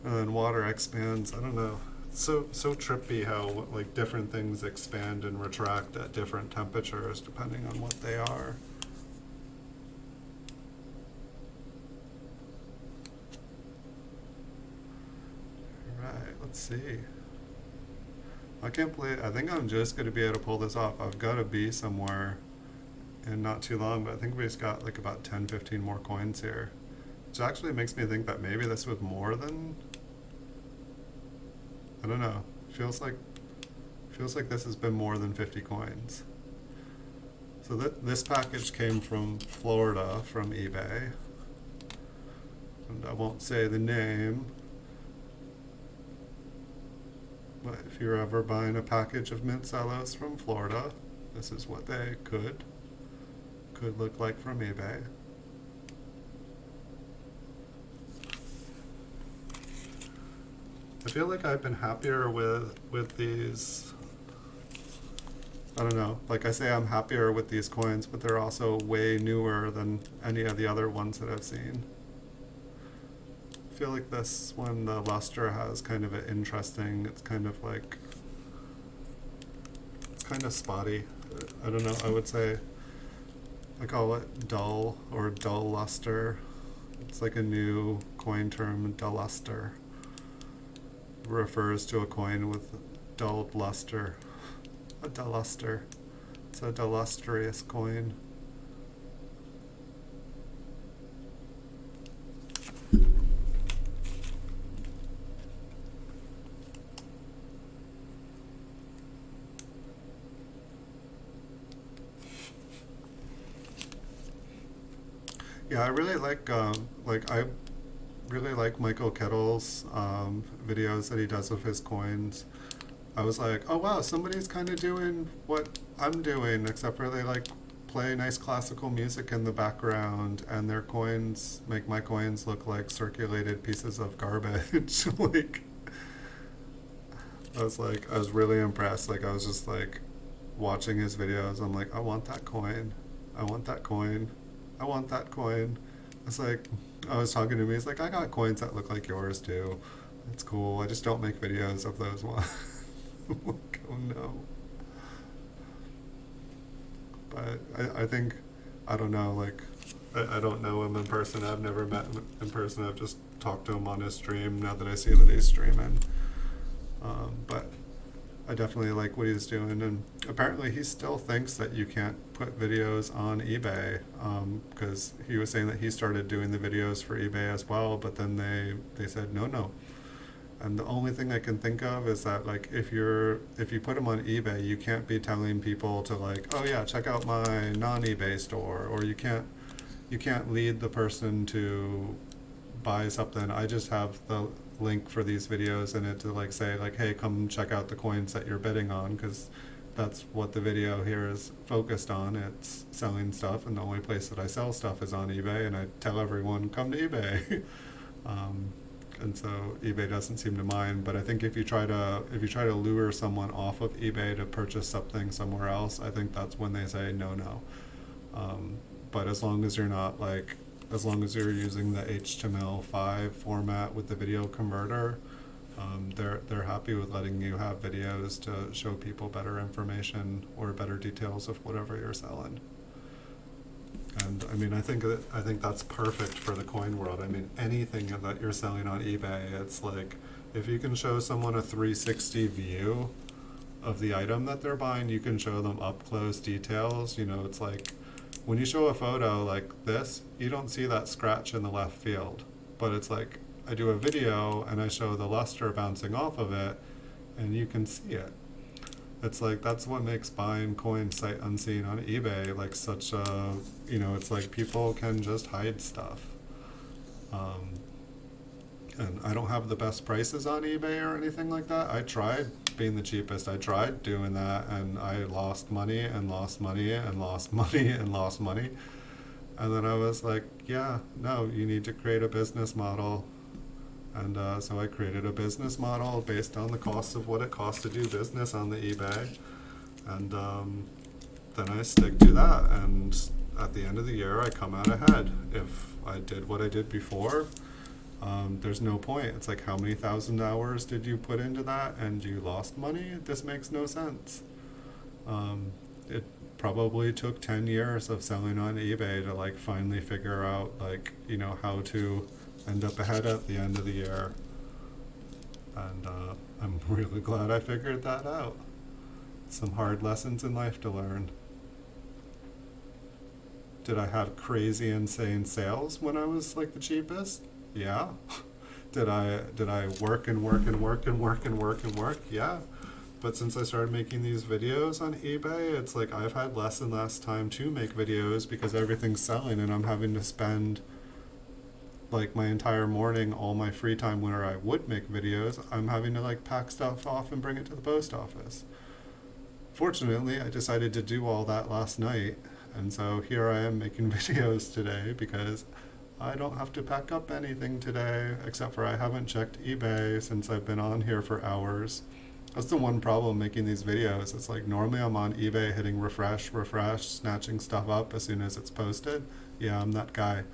And then water expands. I don't know. It's so trippy how like different things expand and retract at different temperatures depending on what they are. Alright, let's see. I can't believe, I think I'm just going to be able to pull this off. I've got to be somewhere in not too long, but I think we just got like about 10, 15 more coins here. Which actually makes me think that maybe this was more than, I don't know, feels like this has been more than 50 coins. So this package came from Florida, from eBay. And I won't say the name, but if you're ever buying a package of Mint Cellos from Florida, this is what they could look like from eBay. I feel like I've been happier with these. I don't know, like I say I'm happier with these coins, but they're also way newer than any of the other ones that I've seen. I feel like this one, the luster has kind of an interesting, it's kind of like, it's kind of spotty. I don't know, I would say, I call it dull or dull luster. It's like a new coin term, dulluster. Refers to a coin with dulled luster. A dulluster. It's a dullustrious coin. Yeah, I really like I really like Michael Kettle's videos that he does with his coins. I was like, oh wow, somebody's kind of doing what I'm doing, except for they like play nice classical music in the background, and their coins make my coins look like circulated pieces of garbage. Like, I was really impressed. Like, I was just like watching his videos. I'm like, I want that coin. I want that coin. I want that coin. It's like, I was talking to me, he's like, I got coins that look like yours too. It's cool. I just don't make videos of those ones. I'm like, oh no. But I think, I don't know, like, I don't know him in person. I've never met him in person. I've just talked to him on his stream now that I see that he's streaming. But I definitely like what he's doing, and apparently he still thinks that you can't put videos on eBay, because he was saying that he started doing the videos for eBay as well, but then they said no. And the only thing I can think of is that, like, if you put them on eBay, you can't be telling people to, like, oh yeah, check out my non-eBay store, or you can't lead the person to buy something. I just have the link for these videos in it to, like, say, like, hey, come check out the coins that you're bidding on, because that's what the video here is focused on. It's selling stuff, and the only place that I sell stuff is on eBay, and I tell everyone, come to eBay. And so eBay doesn't seem to mind. But I think if you try to lure someone off of eBay to purchase something somewhere else, I think that's when they say no. But as long as you're not, like, as long as you're using the HTML5 format with the video converter, they're happy with letting you have videos to show people better information or better details of whatever you're selling. And I mean, I think that's perfect for the coin world. I mean, anything that you're selling on eBay, it's like, if you can show someone a 360 view of the item that they're buying, you can show them up close details. You know, it's like when you show a photo like this, you don't see that scratch in the left field. But it's like, I do a video and I show the luster bouncing off of it, and you can see it. It's like, that's what makes buying coins sight unseen on eBay like such a, you know, it's like people can just hide stuff. And I don't have the best prices on eBay or anything like that. I tried being the cheapest. I tried doing that, and I lost money and lost money and lost money and lost money. And then I was like, yeah, no, you need to create a business model. And so I created a business model based on the cost of what it costs to do business on the eBay. And then I stick to that. And at the end of the year, I come out ahead. If I did what I did before, there's no point. It's like, how many thousand hours did you put into that and you lost money? This makes no sense. It probably took 10 years of selling on eBay to, like, finally figure out, like, you know, how to end up ahead at the end of the year. And I'm really glad I figured that out. Some hard lessons in life to learn. Did I have crazy insane sales when I was, like, the cheapest? Yeah. Did I work and work and work and work and work and work? Yeah. But since I started making these videos on eBay, it's like I've had less and less time to make videos because everything's selling, and I'm having to spend, like, my entire morning, all my free time where I would make videos, I'm having to, like, pack stuff off and bring it to the post office. Fortunately, I decided to do all that last night, and so here I am making videos today because I don't have to pack up anything today, except for I haven't checked eBay since I've been on here for hours. That's the one problem making these videos. It's like, normally I'm on eBay hitting refresh, snatching stuff up as soon as it's posted. Yeah, I'm that guy.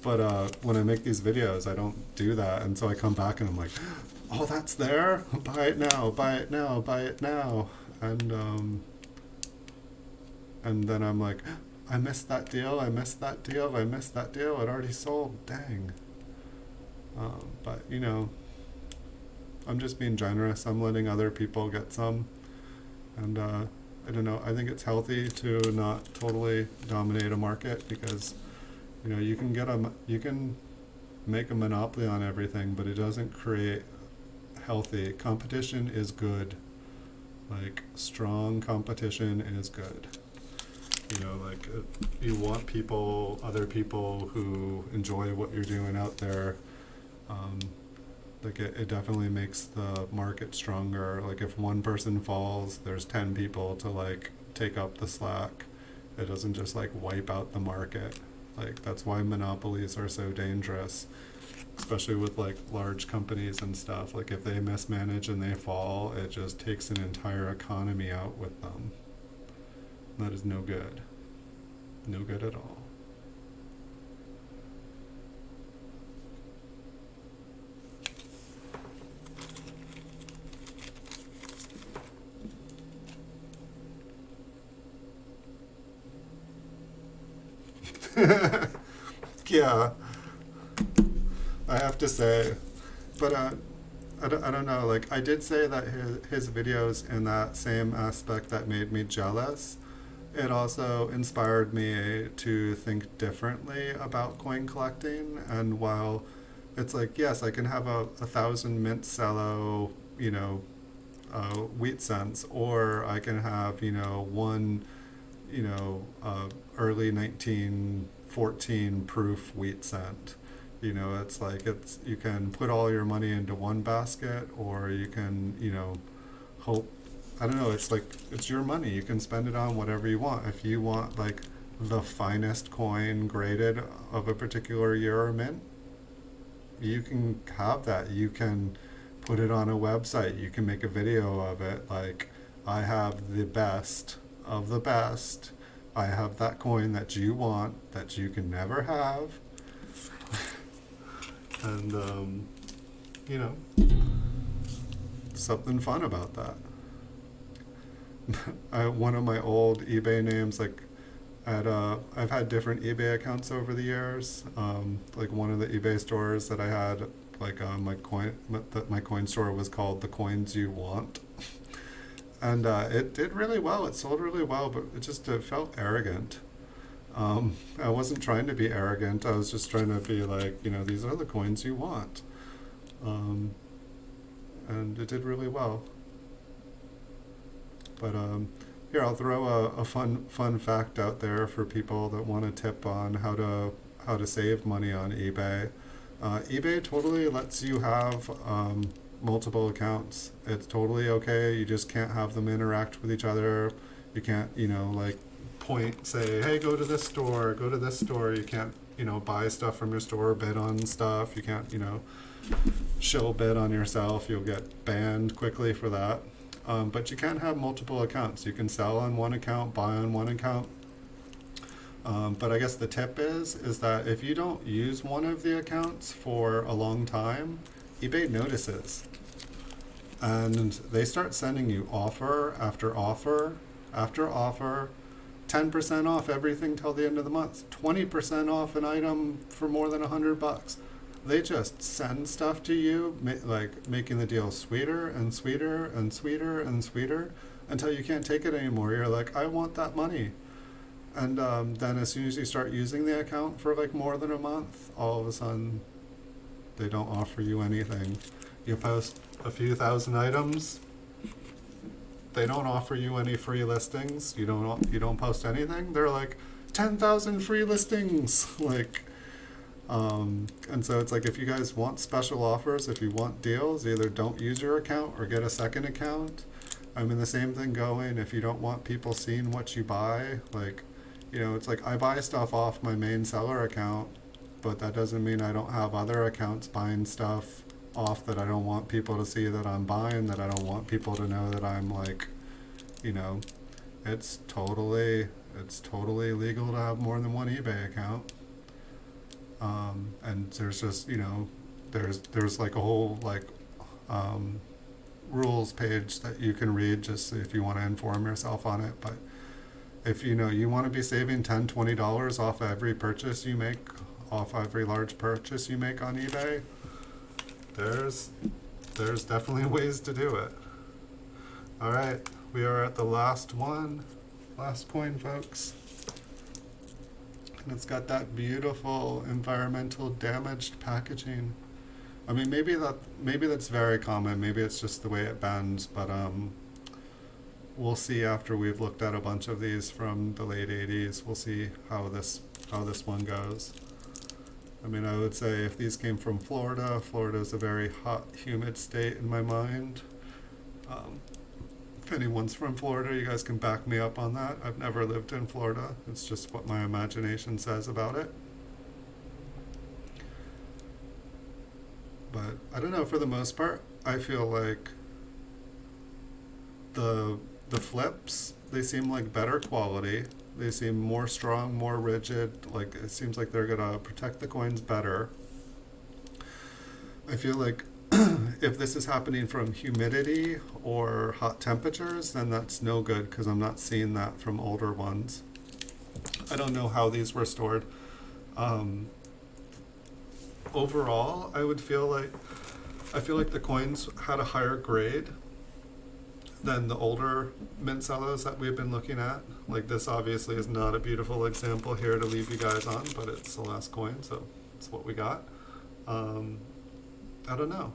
But when I make these videos, I don't do that, and so I come back and I'm like, oh, that's there? Buy it now, buy it now, buy it now. And then I'm like, I missed that deal, I missed that deal, I missed that deal, it already sold, dang. But, you know, I'm just being generous. I'm letting other people get some. And I don't know, I think it's healthy to not totally dominate a market, because, you know, you can make a monopoly on everything, but it doesn't create healthy. Competition is good. Like, strong competition is good. You know, like, you want people, other people who enjoy what you're doing out there. Like, it definitely makes the market stronger. Like, if one person falls, there's 10 people to, like, take up the slack. It doesn't just, like, wipe out the market. Like, that's why monopolies are so dangerous, especially with, like, large companies and stuff. Like, if they mismanage and they fall, it just takes an entire economy out with them. That is no good. No good at all. Yeah, I have to say, but I don't know, like I did say that his videos in that same aspect that made me jealous, it also inspired me to think differently about coin collecting. And while it's like, yes, I can have a thousand Mint Cello, wheat cents, or I can have, one, early 1914 proof wheat cent. It's like you can put all your money into one basket, or you can, hope. I don't know. It's like it's your money. You can spend it on whatever you want. If you want like the finest coin graded of a particular year or mint, you can have that. You can put it on a website. You can make a video of it. Like, I have the best of the best. I have that coin that you want that you can never have. And, you know, something fun about that. One of my old eBay names, like, I've had different eBay accounts over the years. Like one of the eBay stores that I had, like my coin store was called The Coins You Want, and it did really well. It sold really well, but it felt arrogant. I wasn't trying to be arrogant. I was just trying to be like, these are the coins you want, and it did really well. But here, I'll throw a fun fact out there for people that want a tip on how to save money on eBay. eBay totally lets you have multiple accounts. It's totally okay. You just can't have them interact with each other. You can't, like say, hey, go to this store, go to this store. You can't, buy stuff from your store, bid on stuff. You can't, shill bid on yourself. You'll get banned quickly for that. But you can have multiple accounts. You can sell on one account, buy on one account. But I guess the tip is that if you don't use one of the accounts for a long time, eBay notices. And they start sending you offer after offer after offer, 10% off everything till the end of the month, 20% off an item for more than $100. They just send stuff to you, making the deal sweeter and sweeter and sweeter and sweeter until you can't take it anymore. You're like, I want that money. And then as soon as you start using the account for like more than a month, all of a sudden they don't offer you anything. You post a few thousand items, they don't offer you any free listings. You don't post anything. They're like 10,000 free listings, like. And so it's like, if you guys want special offers, if you want deals, either don't use your account or get a second account. I mean, the same thing going if you don't want people seeing what you buy. Like, it's like I buy stuff off my main seller account, but that doesn't mean I don't have other accounts buying stuff off that I don't want people to see that I'm buying, that I don't want people to know that I'm like, it's totally legal to have more than one eBay account. And there's just, there's like a whole rules page that you can read just if you want to inform yourself on it. But if you want to be saving $10, $20 off every purchase you make, off every large purchase you make on eBay, there's definitely ways to do it. All right, we are at the last coin, folks. And it's got that beautiful environmental damaged packaging. I mean, maybe that's very common. Maybe it's just the way it bends, but we'll see after we've looked at a bunch of these from the late 80s. We'll see how this one goes. I mean, I would say if these came from Florida, Florida is a very hot, humid state in my mind. If anyone's from Florida, you guys can back me up on that. I've never lived in Florida. It's just what my imagination says about it. But I don't know, for the most part, I feel like the flips, they seem like better quality. They seem more strong, more rigid. Like, it seems like they're gonna protect the coins better. I feel like if this is happening from humidity or hot temperatures, then that's no good, because I'm not seeing that from older ones. I don't know how these were stored. Overall, I would feel like I feel like the coins had a higher grade than the older Mint Cellos that we've been looking at. Like this obviously is not a beautiful example here to leave you guys on, but it's the last coin, so it's what we got. I don't know.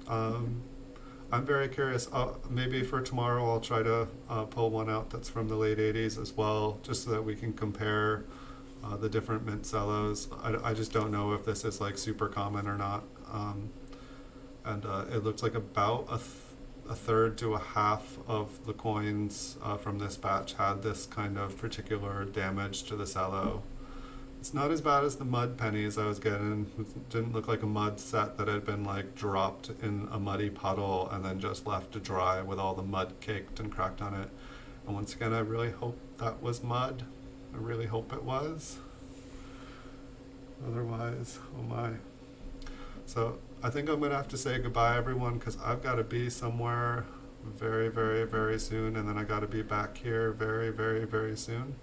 I'm very curious. Maybe for tomorrow I'll try to pull one out that's from the late 80s as well, just so that we can compare the different Mint Cellos. I just don't know if this is like super common or not. And it looks like about a third to a half of the coins from this batch had this kind of particular damage to the cello. It's not as bad as the mud pennies I was getting. It didn't look like a mud set that had been like dropped in a muddy puddle and then just left to dry with all the mud caked and cracked on it. And once again, I really hope that was mud. I really hope it was. Otherwise, oh my. So I think I'm gonna have to say goodbye, everyone, because I've got to be somewhere very, very, very soon, and then I got to be back here very, very, very soon.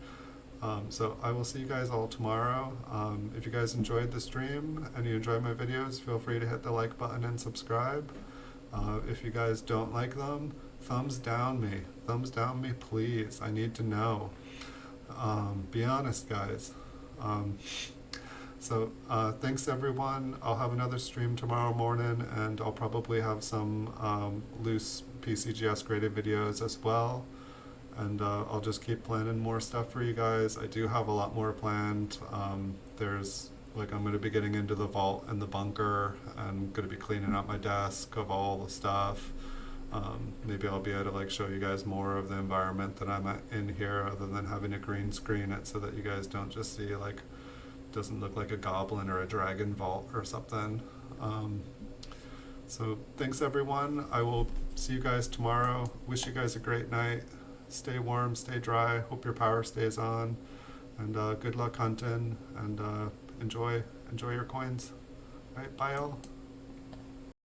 So I will see you guys all tomorrow. If you guys enjoyed the stream and you enjoy my videos, feel free to hit the like button and subscribe. If you guys don't like them, thumbs down me. Thumbs down me, please. I need to know. Be honest, guys. So thanks everyone. I'll have another stream tomorrow morning, and I'll probably have some loose PCGS graded videos as well. And I'll just keep planning more stuff for you guys. I do have a lot more planned. There's like I'm going to be getting into the vault and the bunker. I'm going to be cleaning out my desk of all the stuff. Maybe I'll be able to like show you guys more of the environment that I'm in here, other than having a green screen it, so that you guys don't just see like doesn't look like a goblin or a dragon vault or something. So thanks everyone. I will see you guys tomorrow. Wish you guys a great night. Stay warm, stay dry. Hope your power stays on. And good luck hunting, and enjoy your coins. All right, bye all.